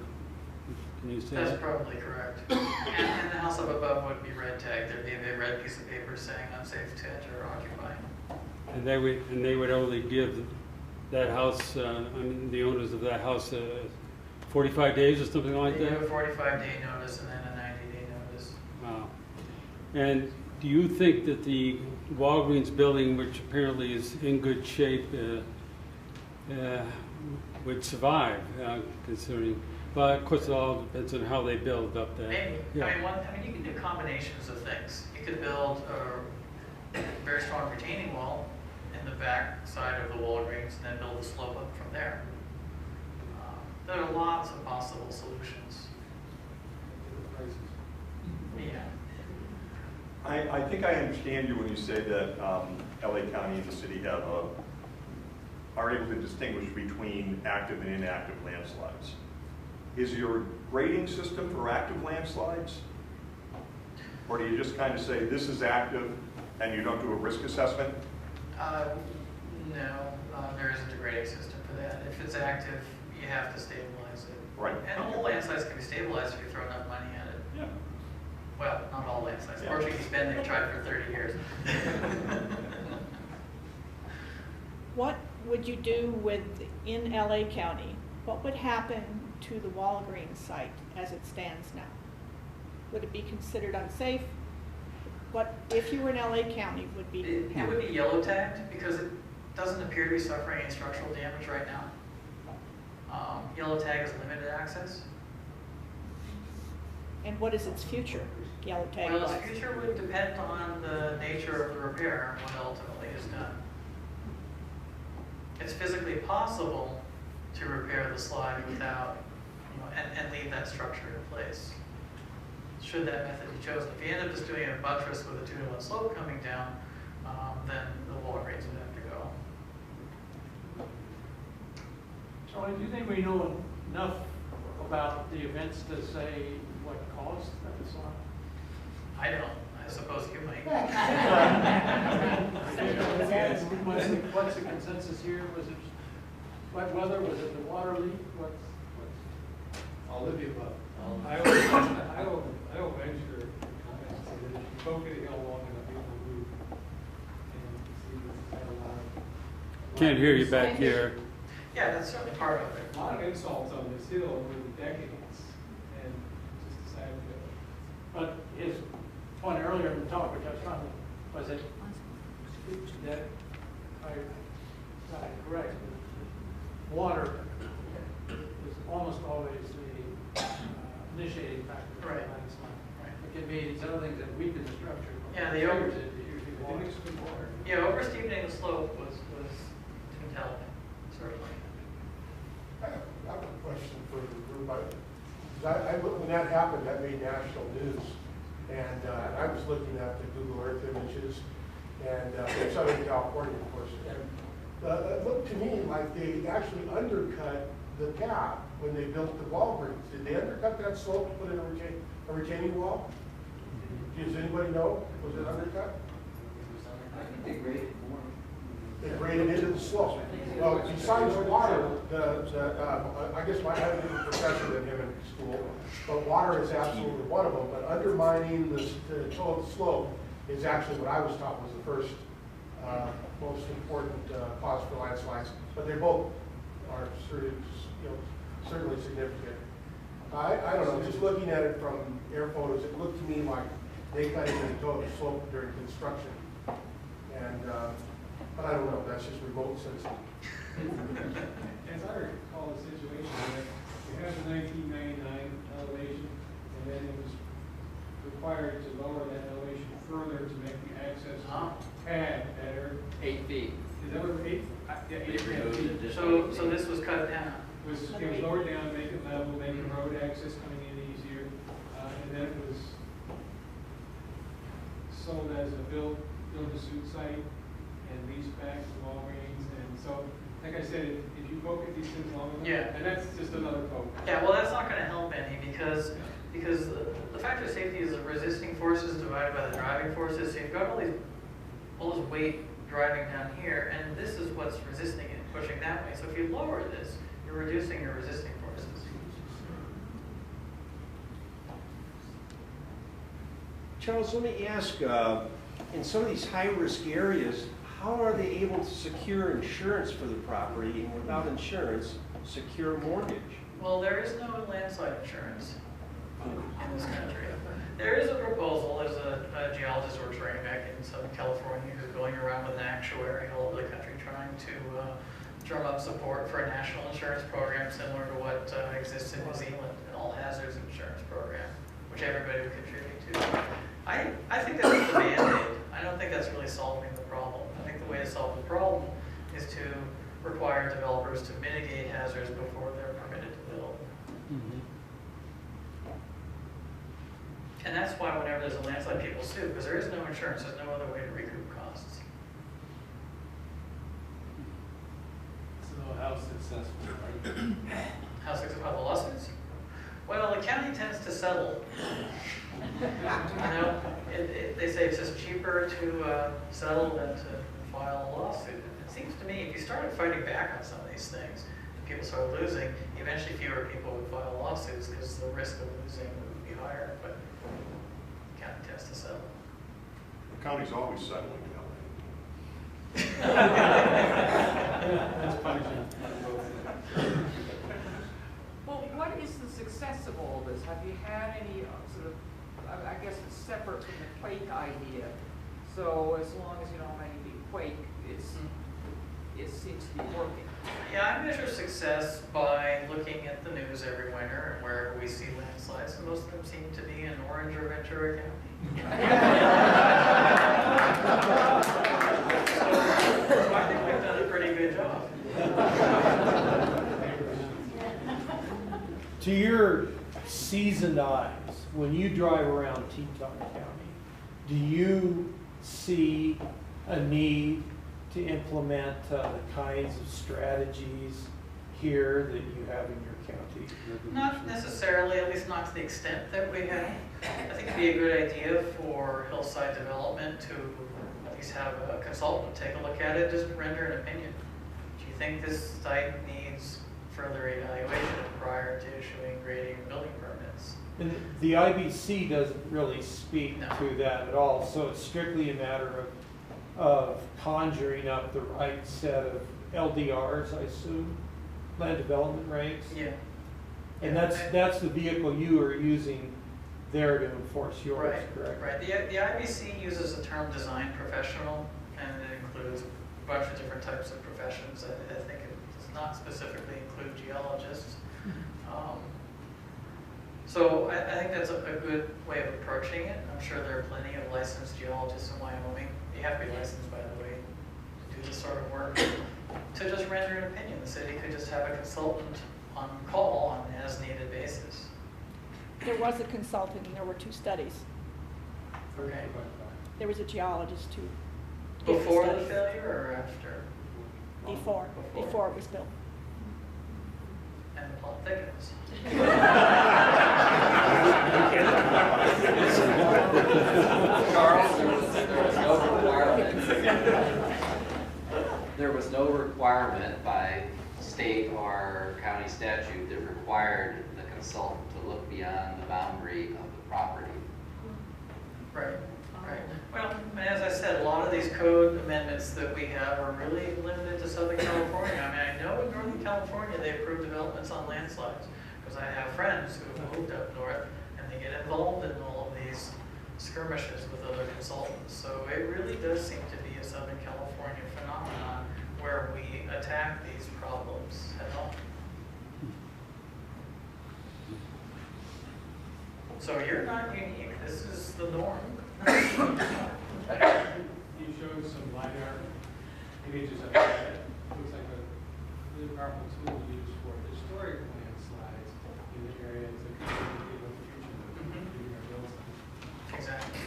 can you say That's that? probably correct. And the house up above would be red tagged. There'd be a big red piece of paper saying unsafe to enter or occupy. And they would only give that house, the owners of that house, 45 days or something like They that? give a 45-day notice and then a 90-day notice. Wow. And do you think that the Walgreens building, which apparently is in good shape, would survive, considering, well, of course, it all depends on how they build up that. Maybe. Yeah. I mean, you can do combinations of things. You could build a very strong retaining wall in the back side of the Walgreens and then build a slope up from there. There are lots of possible solutions. Yeah. I think I understand you when you say that LA County and the city are able to distinguish between active and inactive landslides. Is your grading system for active landslides? Or do you just kind of say this is active and you don't do a risk assessment? No, there isn't a grading system for that. If it's active, you have to stabilize it. Right. And all landslides can be stabilized if you throw enough money at it. Yeah. Well, not all landslides. Yeah. Portuguese Bend, they've tried for 30 years. What would you do with, in LA County, what would happen to the Walgreens site as it stands now? Would it be considered unsafe? What, if you were in LA County, would be It would be yellow tagged because it doesn't appear to be suffering any structural damage right now. Yellow tag is limited access. And what is its future, yellow tag Well, wise? its future would depend on the nature of the repair and what ultimately is done. It's physically possible to repair the slide without, and leave that structure in place. Should that method be chosen. If you end up just doing a buttress with a 2-to-1 slope coming down, then the Walgreens would have to go. Charlie, do you think we know enough about the events to say what caused that slide? I don't. I suppose you might. What's the consensus here? Was it wet weather? Was it the water leak? What's All of the above. I will venture comments that if you poke at a hill long enough, it will move. And see that it's had a lot of. Can't hear you back here. Yeah, that's certainly part of it. A lot of insults on this hill over the decades, and just decided to. But his point earlier in the talk, which I was trying to, was it that I got it correct? Water is almost always the initiating factor for Right. landslide. Right. It can be these other things that weaken the structure. Yeah, the triggers it, usually I water. think it's good water. Yeah, oversteepening the slope didn't help, certainly. I have a question for the group. When that happened, that made national news. And I was looking at the Google Earth images and in Southern California, of course. And it looked to me like they actually undercut the path when they built the Walgreens. Did they undercut that slope to put in a retaining wall? Does anybody know? Was it undercut? I think they graded more. They graded into the slope. Well, besides water, I guess I had a different professor than him in school, but water is absolutely one of them. But undermining the total slope is actually what I was taught was the first most important cause for landslides. But they both are certainly significant. I don't know, just looking at it from air photos, it looked to me like they cut into the total slope during construction. And but I don't know, that's just remote sensing. As I recall the situation, we had the 1999 elevation, and then it was required to lower that elevation further to make the access pad better. 8 feet. Is that what, 8? Yeah, 8 feet. So this was cut down. It was lowered down to make it level, make the road access coming in easier, and then it was sold as a build-to-suit site and leased back to Walgreens. And so, like I said, if you poke at these things long enough, Yeah. and that's just another poke. Yeah, well, that's not going to help any because the factor of safety is the resisting forces divided by the driving forces. So you've got all this weight driving down here, and this is what's resisting it, pushing that way. So if you lower this, you're reducing your resisting forces. Charles, let me ask, in some of these high-risk areas, how are they able to secure insurance for the property and without insurance, secure a mortgage? Well, there is no landslide insurance in this country. There is a proposal. There's a geologist who works right back in Southern California who's going around with an actuary all over the country trying to drum up support for a national insurance program similar to what exists in New Zealand, an all hazards insurance program, which everybody would contribute to. I think that's just a Band-Aid. I don't think that's really solving the problem. I think the way to solve the problem is to require developers to mitigate hazards before they're permitted to build. And that's why whenever there's a landslide, people sue, because there is no insurance, there's no other way to recoup costs. So how successful are you? How successful are the lawsuits? Well, the county tends to settle. They say it's just cheaper to settle than to file a lawsuit. It seems to me if you started fighting back on some of these things, and people started losing, eventually fewer people would file lawsuits because the risk of losing would be higher. But the county tends to settle. The county's always settling now. That's punishing. Well, what is the success of all this? Have you had any sort of, I guess it's separate from the quake idea. So as long as you don't have any big quake, it seems to be working. Yeah, I measure success by looking at the news every winter and wherever we see landslides, and most of them seem to be in Orange or Ventura County. So I think we've done a pretty good job. To your seasoned eyes, when you drive around Teton County, do you see a need to implement the kinds of strategies here that you have in your county? Not necessarily, at least not to the extent that we have. I think it'd be a good idea for hillside development to at least have a consultant take a look at it, just render an opinion. Do you think this site needs further evaluation prior to issuing grading and building permits? And the IBC doesn't really speak to that at all, so it's strictly a matter of conjuring up the right set of LDRs, I assume, land development regs. Yeah. And that's the vehicle you are using there to enforce yours, Right, correct? right. The IBC uses the term design professional, and it includes a bunch of different types of professions. I think it does not specifically include geologists. So I think that's a good way of approaching it. I'm sure there are plenty of licensed geologists in Wyoming. You have to be licensed, by the way, to do this sort of work. To just render an opinion, the city could just have a consultant on call on an as-needed basis. There was a consultant and there were 2 studies. Okay. There was a geologist who did Before the study. failure or after? Before it was built. And the plot thickens. Charles, there was no requirement by state or county statute that required the consultant to look beyond the boundary of the property. Right, right. Well, as I said, a lot of these code amendments that we have are really limited to Southern California. I mean, I know in Northern California they approve developments on landslides, because I have friends who have moved up north and they get involved in all of these skirmishes with other consultants. So it really does seem to be a Southern California phenomenon where we attack these problems head on. So you're not unique. This is the norm. You showed some LiDAR images of that. Looks like a really powerful tool used for historic landslides in the areas that could be in the future. Exactly.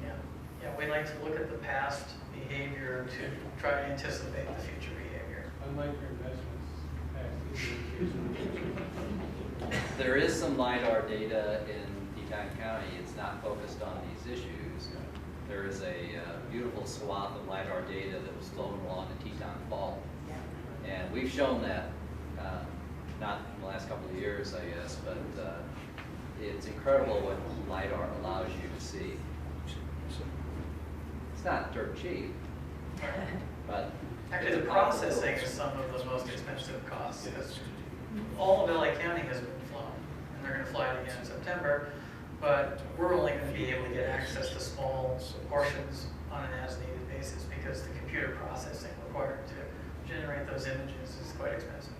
Yeah. Yeah, we like to look at the past behavior to try to anticipate the future behavior. Unlike your investments, past There is some LiDAR data in Teton County. It's not focused on these issues. There is a beautiful swath of LiDAR data that was flown along the Teton Fault. And we've shown that, not in the last couple of years, I guess, but it's incredible what LiDAR allows you to see. It's not dirt cheap, but Actually, the processing is some of the most expensive costs, because all of LA County has been flown, and they're going to fly it again in September, but we're only going to be able to get access to small portions on an as-needed basis, because the computer processing required to generate those images is quite expensive.